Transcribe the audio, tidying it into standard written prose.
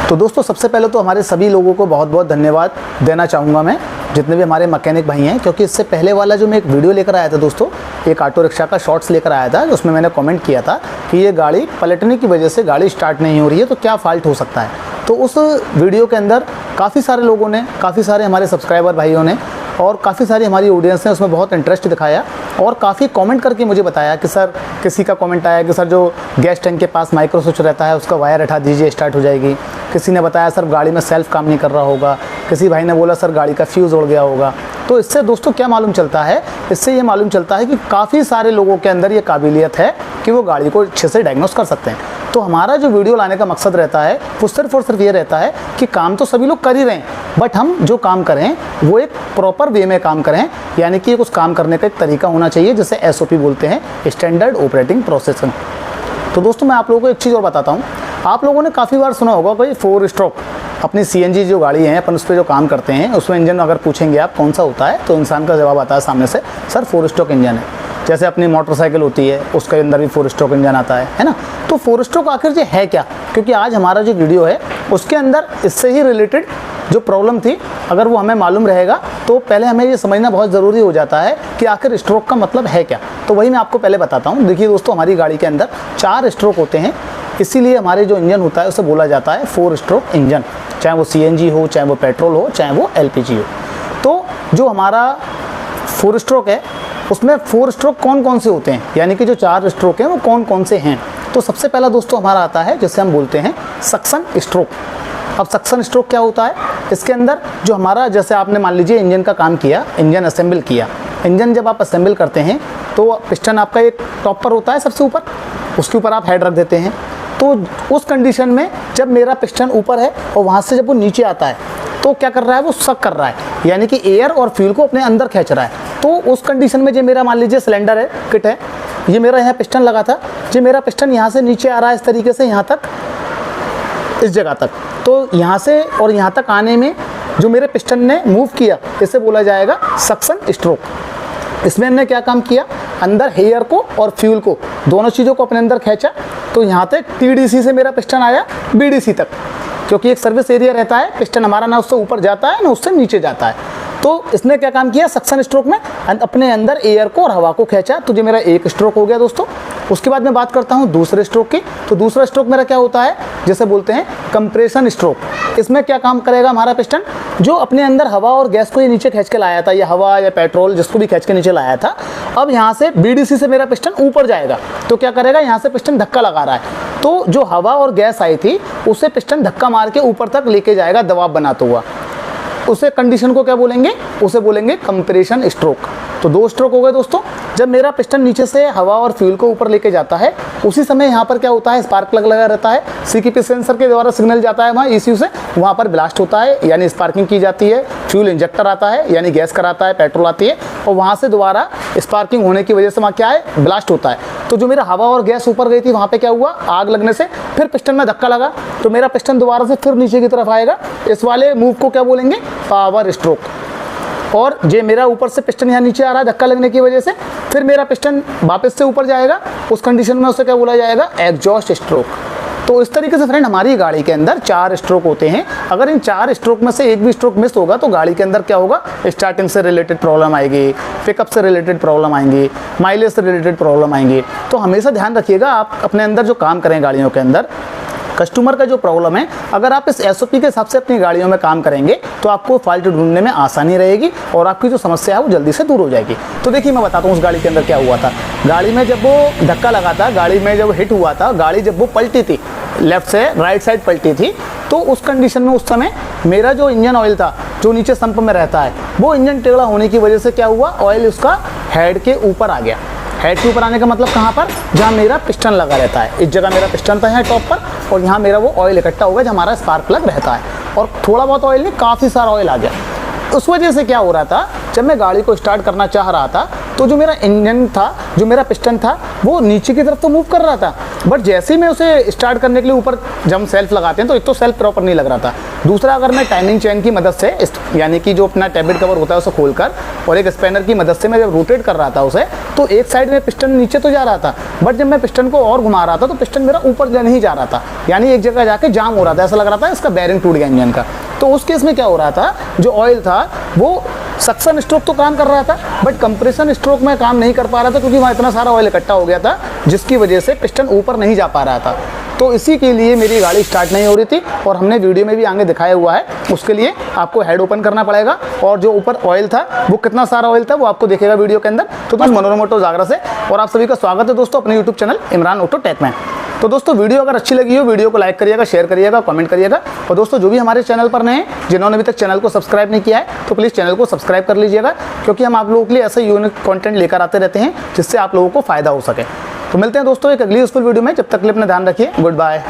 तो दोस्तों सबसे पहले तो हमारे सभी लोगों को बहुत बहुत धन्यवाद देना चाहूँगा मैं, जितने भी हमारे मैकेनिक भाई हैं, क्योंकि इससे पहले वाला जो मैं एक वीडियो लेकर आया था दोस्तों, एक ऑटो रिक्शा का शॉर्ट्स लेकर आया था, उसमें मैंने कमेंट किया था कि ये गाड़ी पलटने की वजह से गाड़ी स्टार्ट नहीं हो रही है, तो क्या फ़ाल्ट हो सकता है। तो उस वीडियो के अंदर काफ़ी सारे लोगों ने, काफ़ी सारे हमारे सब्सक्राइबर भाइयों ने और काफ़ी सारी हमारी ऑडियंस ने उसमें बहुत इंटरेस्ट दिखाया और काफ़ी कमेंट करके मुझे बताया कि सर, किसी का कमेंट आया कि सर जो गैस टैंक के पास माइक्रो स्विच रहता है उसका वायर हटा दीजिए, स्टार्ट हो जाएगी। किसी ने बताया सर गाड़ी में सेल्फ काम नहीं कर रहा होगा। किसी भाई ने बोला सर गाड़ी का फ्यूज़ उड़ गया होगा। तो इससे दोस्तों क्या मालूम चलता है, इससे ये मालूम चलता है कि काफ़ी सारे लोगों के अंदर ये काबिलियत है कि वो गाड़ी को अच्छे से डायग्नोस कर सकते हैं। तो हमारा जो वीडियो लाने का मकसद रहता है वो सिर्फ और सिर्फ ये रहता है कि काम तो सभी लोग कर ही रहे हैं, बट हम जो काम करें वो एक प्रॉपर वे में काम करें, यानी कि उस काम करने का एक तरीका होना चाहिए जिसे SOP बोलते हैं, स्टैंडर्ड ऑपरेटिंग प्रोसेस। तो दोस्तों मैं आप लोगों को एक चीज़ और बताता हूँ। आप लोगों ने काफ़ी बार सुना होगा भाई 4 स्ट्रोक अपनी CNG जो गाड़ी है, अपन उस पर जो काम करते हैं उसमें इंजन अगर पूछेंगे आप कौन सा होता है, तो इंसान का जवाब आता है सामने से सर 4 स्ट्रोक इंजन है। जैसे अपनी मोटरसाइकिल होती है उसके अंदर भी 4 स्ट्रोक इंजन आता है ना। तो 4 स्ट्रोक आखिर ये है क्या, क्योंकि आज हमारा जो वीडियो है उसके अंदर इससे ही रिलेटेड जो प्रॉब्लम थी, अगर वो हमें मालूम रहेगा तो पहले हमें ये समझना बहुत ज़रूरी हो जाता है कि आखिर स्ट्रोक का मतलब है क्या। तो वही मैं आपको पहले बताता हूँ। देखिए दोस्तों, हमारी गाड़ी के अंदर 4 स्ट्रोक होते हैं, इसीलिए हमारे जो इंजन होता है उसे बोला जाता है 4 स्ट्रोक इंजन, चाहे वो CNG हो, चाहे वो पेट्रोल हो, चाहे वो LPG हो। तो जो हमारा 4 स्ट्रोक है उसमें 4 स्ट्रोक कौन कौन से होते हैं, यानी कि जो 4 स्ट्रोक हैं वो कौन कौन से हैं। तो सबसे पहला दोस्तों हमारा आता है जिसे हम बोलते हैं सक्शन स्ट्रोक। अब सक्शन स्ट्रोक क्या होता है, इसके अंदर जो हमारा, जैसे आपने मान लीजिए इंजन का काम किया, इंजन असेंबल किया। इंजन जब आप असेंबल करते हैं तो पिस्टन आपका एक टॉप पर होता है सबसे ऊपर, उसके ऊपर आप हेड रख देते हैं। तो उस कंडीशन में जब मेरा पिस्टन ऊपर है और वहाँ से जब वो नीचे आता है तो क्या कर रहा है, वो सक कर रहा है, यानी कि एयर और फ्यूल को अपने अंदर खींच रहा है। तो उस कंडीशन में जो मेरा मान लीजिए सिलेंडर है, किट है, ये मेरा यहाँ पिस्टन लगा था, जो मेरा पिस्टन यहाँ से नीचे आ रहा है इस तरीके से यहाँ तक, इस जगह तक। तो यहाँ से और यहाँ तक आने में जो मेरे पिस्टन ने मूव किया, इसे बोला जाएगा सक्शन स्ट्रोक। इसमें हमने क्या काम किया, अंदर एयर को और फ्यूल को, दोनों चीज़ों को अपने अंदर खींचा। तो यहाँ तक TDC से मेरा पिस्टन आया BDC तक, क्योंकि एक सर्विस एरिया रहता है, पिस्टन हमारा ना उससे ऊपर जाता है ना उससे नीचे जाता है। तो इसने क्या काम किया, सक्शन स्ट्रोक में अपने अंदर एयर को और हवा को खींचा। तो ये मेरा एक स्ट्रोक हो गया दोस्तों। उसके बाद मैं बात करता हूँ दूसरे स्ट्रोक की। तो दूसरा स्ट्रोक मेरा क्या होता है, जैसे बोलते हैं कंप्रेशन स्ट्रोक। इसमें क्या काम करेगा हमारा पिस्टन, जो अपने अंदर हवा और गैस को ये नीचे खींच के लाया था, या हवा या पेट्रोल जिसको भी खींच के नीचे लाया था, अब यहाँ से BDC से मेरा पिस्टन ऊपर जाएगा। तो क्या करेगा, यहाँ से पिस्टन धक्का लगा रहा है, तो जो हवा और गैस आई थी उसे पिस्टन धक्का मार के ऊपर तक लेके जाएगा दबाव बनाता हुआ। उसे कंडीशन को क्या बोलेंगे, उसे बोलेंगे कंप्रेशन स्ट्रोक। तो 2 स्ट्रोक हो गए दोस्तों। जब मेरा पिस्टन नीचे से हवा और फ्यूल को ऊपर लेके जाता है, उसी समय यहाँ पर क्या होता है, स्पार्क प्लग लगा रहता है, CKP सेंसर के द्वारा सिग्नल जाता है वहाँ ECU से, वहाँ पर ब्लास्ट होता है, यानी स्पार्किंग की जाती है। फ्यूल इंजेक्टर आता है, यानी गैस कराता है, पेट्रोल आती है, और वहाँ से दोबारा स्पार्किंग होने की वजह से वहाँ क्या है, ब्लास्ट होता है। तो जो मेरा हवा और गैस ऊपर गई थी, वहाँ पे क्या हुआ, आग लगने से फिर पिस्टन में धक्का लगा, तो मेरा पिस्टन दोबारा से फिर नीचे की तरफ आएगा। इस वाले मूव को क्या बोलेंगे, पावर स्ट्रोक। और ये मेरा ऊपर से पिस्टन यहाँ नीचे आ रहा है धक्का लगने की वजह से, फिर मेरा पिस्टन वापस से ऊपर जाएगा, उस कंडीशन में उसे क्या बोला जाएगा, एग्जॉस्ट स्ट्रोक। तो इस तरीके से फ्रेंड हमारी गाड़ी के अंदर 4 स्ट्रोक होते हैं। अगर इन 4 स्ट्रोक में से एक भी स्ट्रोक मिस होगा तो गाड़ी के अंदर क्या होगा, स्टार्टिंग से रिलेटेड प्रॉब्लम आएगी, पिकअप से रिलेटेड प्रॉब्लम आएंगी, माइलेज से रिलेटेड प्रॉब्लम आएंगी। तो हमेशा ध्यान रखिएगा, आप अपने अंदर जो काम करें गाड़ियों के अंदर, कस्टमर का जो प्रॉब्लम है, अगर आप इस SOP के हिसाब से अपनी गाड़ियों में काम करेंगे तो आपको फॉल्ट ढूंढने में आसानी रहेगी और आपकी जो समस्या है वो जल्दी से दूर हो जाएगी। तो देखिए मैं बताता हूँ उस गाड़ी के अंदर क्या हुआ था। गाड़ी में जब वो धक्का लगा था, गाड़ी में जब हिट हुआ था, गाड़ी जब वो पलटी थी, लेफ्ट से राइट साइड पलटी थी, तो उस कंडीशन में उस समय मेरा जो इंजन ऑयल था, जो नीचे संप में रहता है, वो इंजन टेढ़ा होने की वजह से क्या हुआ, ऑयल उसका हेड के ऊपर आ गया। हेड के ऊपर आने का मतलब कहाँ पर, जहाँ मेरा पिस्टन लगा रहता है, इस जगह मेरा पिस्टन था यहाँ टॉप पर, और यहाँ मेरा वो ऑयल इकट्ठा होगा जहाँ हमारा स्पार्क प्लग रहता है। और थोड़ा बहुत ऑयल नहीं, काफ़ी सारा ऑयल आ गया। उस वजह से क्या हो रहा था, जब मैं गाड़ी को स्टार्ट करना चाह रहा था तो जो मेरा इंजन था, जो मेरा पिस्टन था, वो नीचे की तरफ तो मूव कर रहा था, बट जैसे ही मैं उसे स्टार्ट करने के लिए ऊपर जब हम सेल्फ लगाते हैं तो एक तो सेल्फ प्रॉपर नहीं लग रहा था, दूसरा अगर मैं टाइमिंग चेन की मदद से यानी कि जो अपना टैबलेट कवर होता है उसे खोलकर और एक स्पैनर की मदद से मैं जब रोटेट कर रहा था उसे, तो एक साइड में पिस्टन नीचे तो जा रहा था, बट जब मैं पिस्टन को और घुमा रहा था तो पिस्टन मेरा ऊपर नहीं जा रहा था, यानी एक जगह जाके जाम हो रहा था, ऐसा लग रहा था इसका बैरिंग टूट गया इंजन का। तो उस केस में क्या हो रहा था, जो ऑयल था वो सक्शन स्ट्रोक तो काम कर रहा था, बट कंप्रेशन स्ट्रोक में काम नहीं कर पा रहा था, क्योंकि वहाँ इतना सारा ऑयल इकट्ठा हो गया था जिसकी वजह से पिस्टन ऊपर नहीं जा पा रहा था। तो इसी के लिए मेरी गाड़ी स्टार्ट नहीं हो रही थी, और हमने वीडियो में भी आगे दिखाया हुआ है। उसके लिए आपको हेड ओपन करना पड़ेगा, और जो ऊपर ऑयल था वो कितना सारा ऑयल था वो आपको दिखेगा वीडियो के अंदर। तो दोस्तों मनोरम ऑटो जागरा से और आप सभी का स्वागत है दोस्तों अपने YouTube channel Imran auto take में। तो दोस्तों वीडियो अगर अच्छी लगी हो, वीडियो को लाइक करिएगा, शेयर करिएगा, कमेंट करिएगा, और दोस्तों जो भी हमारे चैनल पर नए हैं, जिन्होंने अभी तक चैनल को सब्सक्राइब नहीं किया है, तो प्लीज़ चैनल को सब्सक्राइब कर लीजिएगा, क्योंकि हम आप लोगों के लिए ऐसे यूनिक कंटेंट लेकर आते रहते हैं जिससे आप लोगों को फायदा हो सके। तो मिलते हैं दोस्तों एक अगली यूजफुल वीडियो में, जब तक के लिए अपना ध्यान रखिए, गुड बाय।